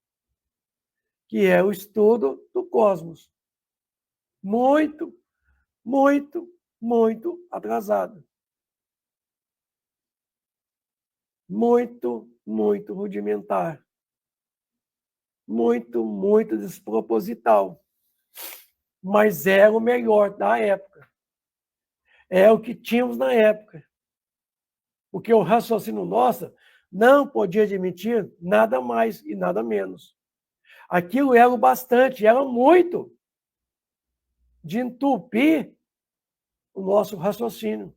que é o estudo do cosmos. Muito, muito, muito atrasado. Muito, muito rudimentar. Muito, muito desproposital. Mas era o melhor da época. É o que tínhamos na época. Porque o raciocínio nosso não podia admitir nada mais e nada menos. Aquilo era o bastante, era muito de entupir o nosso raciocínio.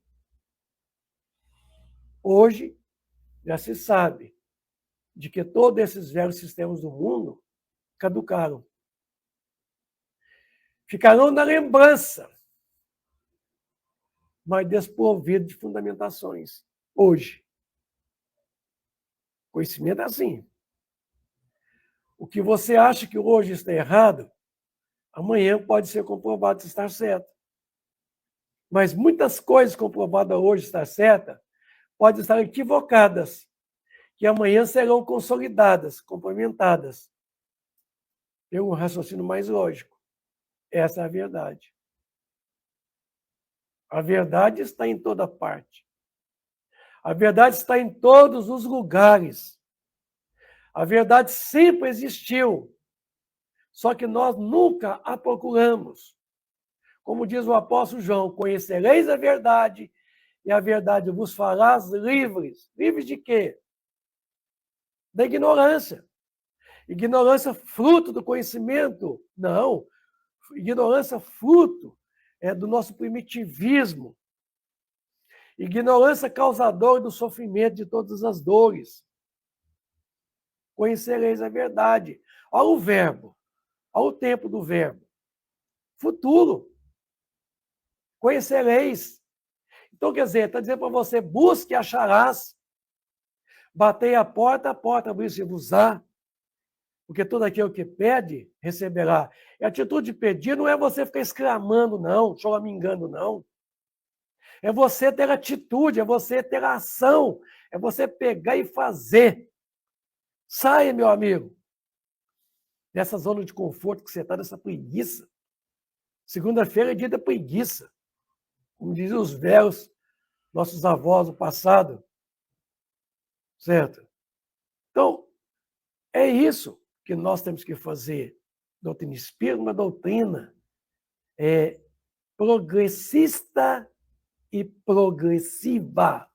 Hoje, já se sabe de que todos esses velhos sistemas do mundo caducaram. Ficarão na lembrança, mas desprovidos de fundamentações. Hoje. Conhecimento é assim. O que você acha que hoje está errado, amanhã pode ser comprovado estar certo. Mas muitas coisas comprovadas hoje estar certas podem estar equivocadas, que amanhã serão consolidadas, complementadas pelo raciocínio mais lógico. Essa é a verdade. A verdade está em toda parte. A verdade está em todos os lugares. A verdade sempre existiu, só que nós nunca a procuramos. Como diz o apóstolo João, conhecereis a verdade e a verdade vos farás livres. Livres de quê? da ignorância. Ignorância fruto do conhecimento? Não. Ignorância fruto do nosso primitivismo. Ignorância causadora do sofrimento de todas as dores. Conhecereis a verdade. Olha o verbo. Olha o tempo do verbo. Futuro. Conhecereis. Então, quer dizer, está dizendo para você, busque e acharás. Batei a porta abrir-se-vos-á. Porque todo aquele que pede, receberá. E a atitude de pedir não é você ficar exclamando, não, choramingando, não. É você ter atitude, é você ter ação, é você pegar e fazer. Saia, meu amigo, dessa zona de conforto que você está, dessa preguiça. Segunda-feira é dia da preguiça. Como diziam os velhos, nossos avós do passado. Certo? Então, é isso que nós temos que fazer. Doutrina espírita, uma doutrina progressista e progressiva.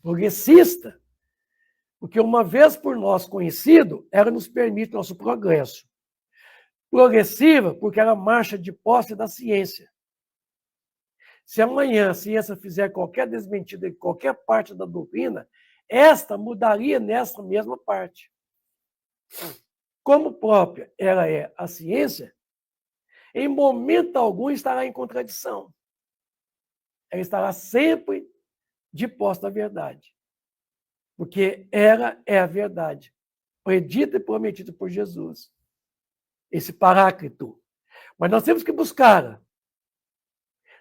Progressista, porque uma vez por nós conhecido, ela nos permite nosso progresso. Progressiva, porque ela marcha de posse da ciência. Se amanhã a ciência fizer qualquer desmentida de qualquer parte da doutrina, esta mudaria nessa mesma parte. Como própria ela é a ciência, em momento algum estará em contradição. Ela estará sempre de posse da verdade. Porque ela é a verdade, predita e prometida por Jesus. Esse Paráclito. Mas nós temos que buscá-la.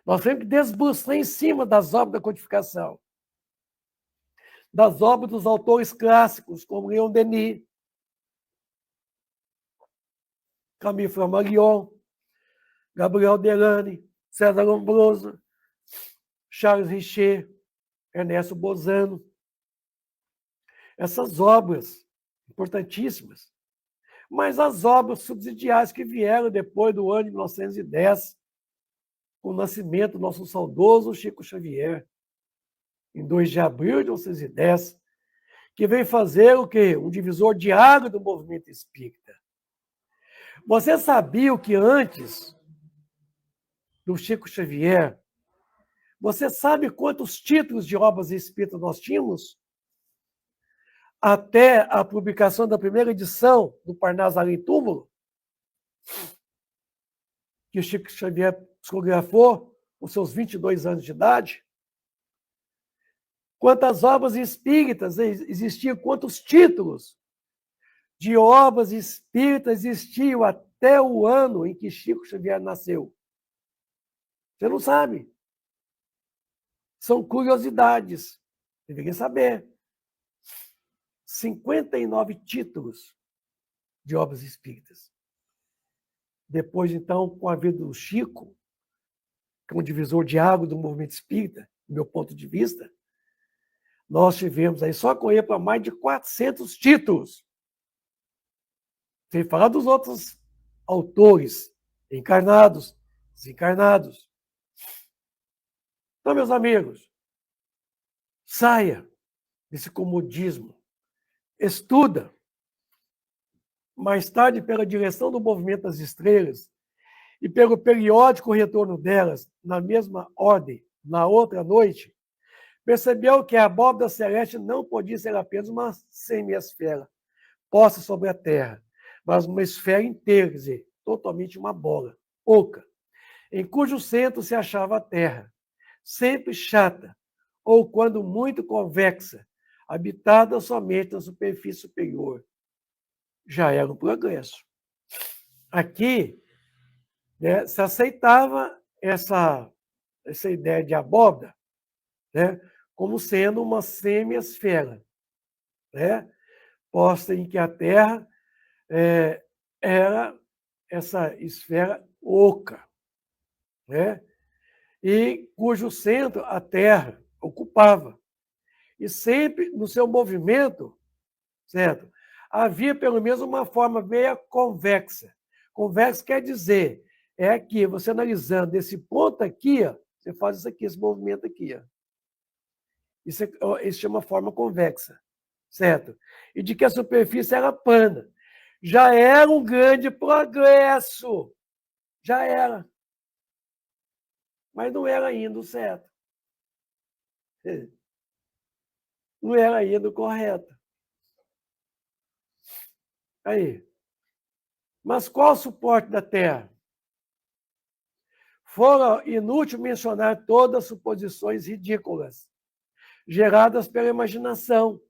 Nós temos que desbruçar em cima das obras da codificação. Das obras dos autores clássicos, como Leon Denis, Camille Flammarion, Gabriel Delane, César Lombroso, Charles Richer, Ernesto Bozano. Essas obras importantíssimas. Mas as obras subsidiárias que vieram depois do ano de 1910, com o nascimento do nosso saudoso Chico Xavier, em 2 de abril de 1910, que veio fazer o quê? Um divisor de água do movimento espírita. Você sabia que antes do Chico Xavier, você sabe quantos títulos de obras espíritas nós tínhamos? Até a publicação da primeira edição do Parnaso em Túmulo, que o Chico Xavier psicografou com seus 22 anos de idade. Quantas obras espíritas existiam, quantos títulos de obras espíritas existiam até o ano em que Chico Xavier nasceu? Você não sabe. São curiosidades. Deveria saber. 59 títulos de obras espíritas. Depois, então, com a vida do Chico, que é um divisor de água do movimento espírita, do meu ponto de vista, nós tivemos aí só com ele para mais de 400 títulos. Sem falar dos outros autores, encarnados, desencarnados. Então, meus amigos, saia desse comodismo. Estuda. Mais tarde, pela direção do movimento das estrelas e pelo periódico retorno delas, na mesma ordem, na outra noite, percebeu que a abóbora celeste não podia ser apenas uma semiesfera posta sobre a Terra, mas uma esfera inteira, quer dizer, totalmente uma bola, oca, em cujo centro se achava a Terra, sempre chata, ou quando muito convexa, habitada somente na superfície superior. Já era um progresso. Aqui, né, se aceitava essa ideia de abóbora, né, como sendo uma semiesfera, né, posta em que a Terra era essa esfera oca, né, e cujo centro a Terra ocupava. E sempre no seu movimento, certo? Havia pelo menos uma forma meia convexa. Convexa quer dizer, que você analisando esse ponto aqui, ó, você faz isso aqui, esse movimento aqui. Ó. Isso chama forma convexa. certo? E de que a superfície era plana. Já era um grande progresso. Já era. Mas não era ainda o certo. Não era ainda o correto. Aí. Mas qual o suporte da Terra? Fora inútil mencionar todas as suposições ridículas, geradas pela imaginação,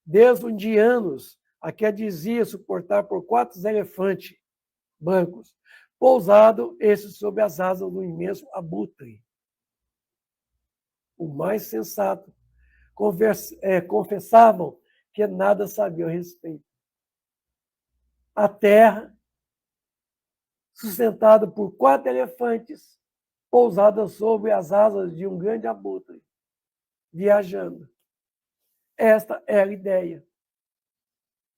desde os indianos, a que dizia suportar por 4 elefantes brancos, pousado esses sob as asas do imenso abutre. O mais sensato. Confessavam que nada sabiam a respeito. A terra, sustentada por 4 elefantes, pousada sobre as asas de um grande abutre, viajando. Esta era a ideia.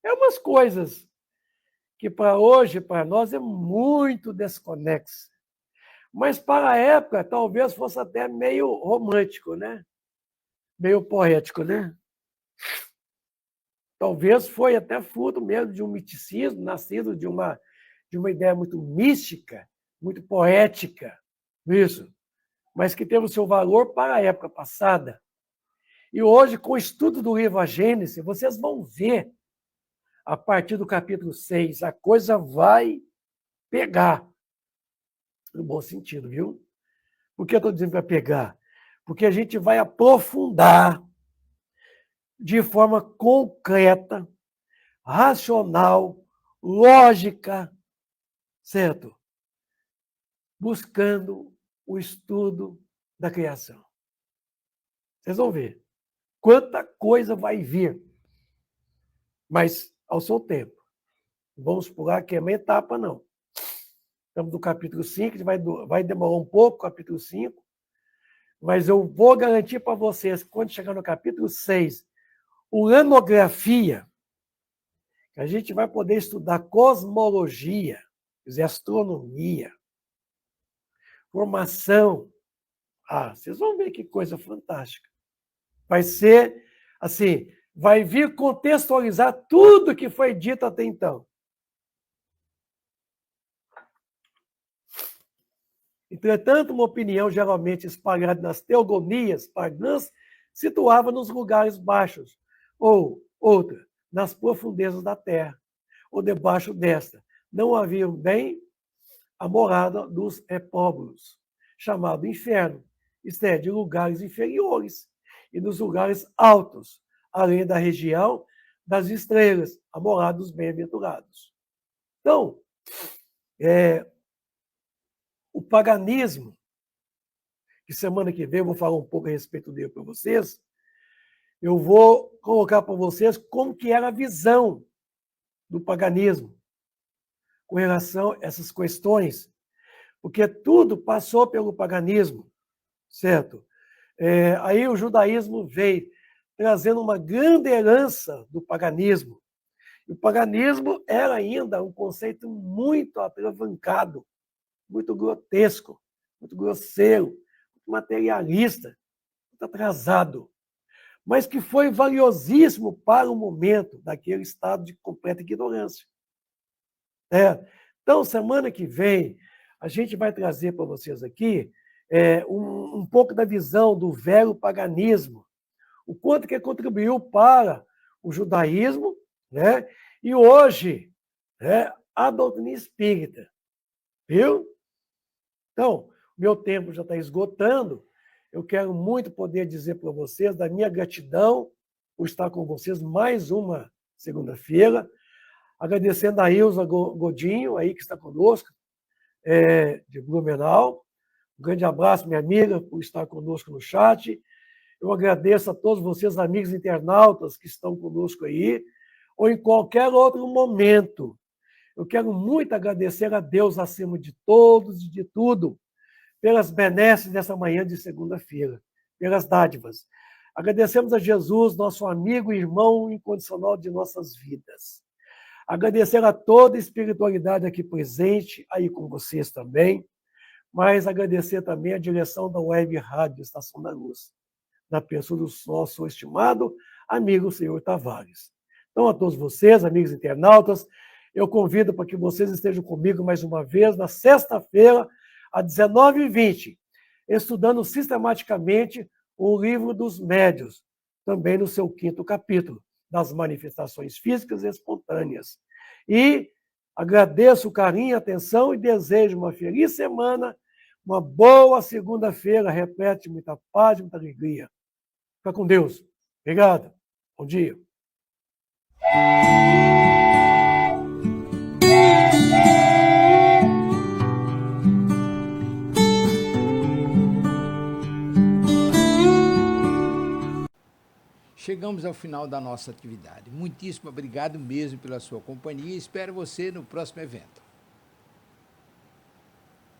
É umas coisas que para hoje, para nós, é muito desconexa. Mas para a época, talvez fosse até meio romântico, né? Meio poético, né? Talvez foi até fruto mesmo de um miticismo, nascido de uma ideia muito mística, muito poética, isso, mas que teve o seu valor para a época passada. E hoje, com o estudo do livro A Gênese, vocês vão ver, a partir do capítulo 6, a coisa vai pegar, no bom sentido, viu? Por que eu estou dizendo que vai pegar? Porque a gente vai aprofundar de forma concreta, racional, lógica, certo? Buscando o estudo da criação. Vocês vão ver quanta coisa vai vir, mas ao seu tempo. Vamos pular que é uma etapa, não. Estamos no capítulo 5, vai demorar um pouco, capítulo 5, mas eu vou garantir para vocês que quando chegar no capítulo 6, uranografia, a gente vai poder estudar cosmologia, quer dizer, astronomia, formação. Ah, vocês vão ver que coisa fantástica. Vai ser, assim, vai vir contextualizar tudo que foi dito até então. Entretanto, uma opinião geralmente espalhada nas teogonias pagãs situava nos lugares baixos, ou outra, nas profundezas da terra, ou debaixo desta. Não havia bem a morada dos repóbulos, chamado inferno, isto é, de lugares inferiores, e dos lugares altos, além da região das estrelas, a morada dos bem-aventurados. Então, o paganismo, que semana que vem eu vou falar um pouco a respeito dele para vocês, eu vou colocar para vocês como que era a visão do paganismo com relação a essas questões, porque tudo passou pelo paganismo, certo? Aí o judaísmo veio trazendo uma grande herança do paganismo. E o paganismo era ainda um conceito muito atravancado, muito grotesco, muito grosseiro, muito materialista, muito atrasado, mas que foi valiosíssimo para o momento daquele estado de completa ignorância. Então, semana que vem, a gente vai trazer para vocês aqui um pouco da visão do velho paganismo, o quanto que contribuiu para o judaísmo, né? E hoje, a doutrina espírita. Viu? Então, meu tempo já está esgotando. Eu quero muito poder dizer para vocês da minha gratidão por estar com vocês mais uma segunda-feira. Agradecendo a Ilza Godinho, aí que está conosco, de Blumenau. Um grande abraço, minha amiga, por estar conosco no chat. Eu agradeço a todos vocês, amigos internautas que estão conosco aí, ou em qualquer outro momento. Eu quero muito agradecer a Deus acima de todos e de tudo, pelas benesses dessa manhã de segunda-feira, pelas dádivas. Agradecemos a Jesus, nosso amigo e irmão incondicional de nossas vidas. Agradecer a toda a espiritualidade aqui presente, aí com vocês também, mas agradecer também a direção da Web Rádio Estação da Luz, na pessoa do nosso estimado amigo senhor Tavares. Então, a todos vocês, amigos internautas, eu convido para que vocês estejam comigo mais uma vez, na sexta-feira, às 19h20, estudando sistematicamente o Livro dos Médiuns, também no seu 5º capítulo, das manifestações físicas e espontâneas. E agradeço o carinho e atenção e desejo uma feliz semana, uma boa segunda-feira, repete, muita paz, muita alegria. Fica com Deus. Obrigado. Bom dia. Chegamos ao final da nossa atividade. Muitíssimo obrigado mesmo pela sua companhia e espero você no próximo evento.